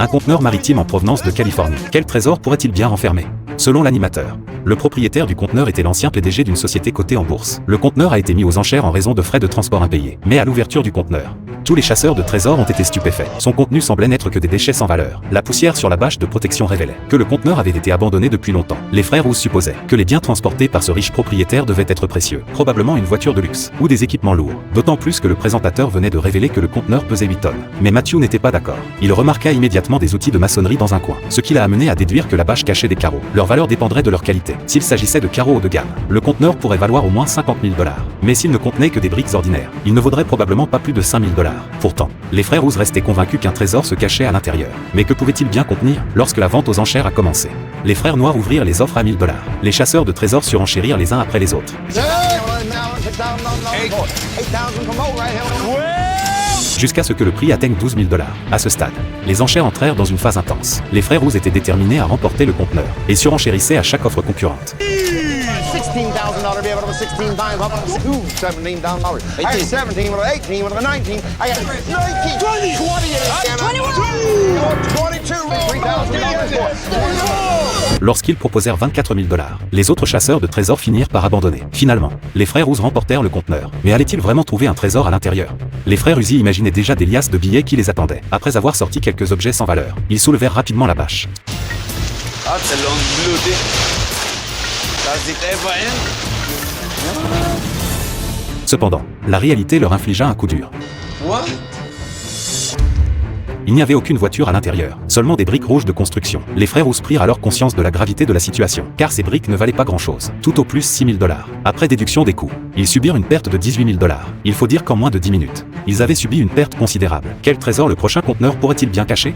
Un conteneur maritime en provenance de Californie. Quel trésor pourrait-il bien renfermer? Selon l'animateur, le propriétaire du conteneur était l'ancien PDG d'une société cotée en bourse. Le conteneur a été mis aux enchères en raison de frais de transport impayés. Mais à l'ouverture du conteneur, tous les chasseurs de trésors ont été stupéfaits. Son contenu semblait n'être que des déchets sans valeur. La poussière sur la bâche de protection révélait que le conteneur avait été abandonné depuis longtemps. Les frères Rouse supposaient que les biens transportés par ce riche propriétaire devaient être précieux, probablement une voiture de luxe ou des équipements lourds. D'autant plus que le présentateur venait de révéler que le conteneur pesait 8 tonnes. Mais Matthew n'était pas d'accord. Il remarqua immédiatement des outils de maçonnerie dans un coin, ce qui l'a amené à déduire que la bâche cachait des carreaux. Leur valeur dépendrait de leur qualité. S'il s'agissait de carreaux haut de gamme, le conteneur pourrait valoir au moins 50 000 $. Mais s'il ne contenait que des briques ordinaires, il ne vaudrait probablement pas plus de 5 000 $. Pourtant, les frères Rouse restaient convaincus qu'un trésor se cachait à l'intérieur. Mais que pouvait-il bien contenir? Lorsque la vente aux enchères a commencé, les frères noirs ouvrirent les offres à 1 000 $. Les chasseurs de trésors surenchérirent les uns après les autres, jusqu'à ce que le prix atteigne 12 000 $. À ce stade, les enchères entrèrent dans une phase intense. Les frères Rouse étaient déterminés à remporter le conteneur et surenchérissaient à chaque offre concurrente. $16,000 be able to 16 times up to $17,000. I had 17 with an 18 with a 19. I had 19, 20, 22, 3,000 Lorsqu'ils proposèrent 24 000 $, les autres chasseurs de trésors finirent par abandonner. Finalement, les frères Rouse remportèrent le conteneur. Mais allaient-ils vraiment trouver un trésor à l'intérieur? Les frères Uzi imaginaient déjà des liasses de billets qui les attendaient. Après avoir sorti quelques objets sans valeur, ils soulevèrent rapidement la bâche. Cependant, la réalité leur infligea un coup dur. Il n'y avait aucune voiture à l'intérieur, seulement des briques rouges de construction. Les frères Rouse prirent alors conscience de la gravité de la situation, car ces briques ne valaient pas grand-chose, tout au plus 6 000 $. Après déduction des coûts, ils subirent une perte de 18 000 $. Il faut dire qu'en moins de 10 minutes, ils avaient subi une perte considérable. Quel trésor le prochain conteneur pourrait-il bien cacher?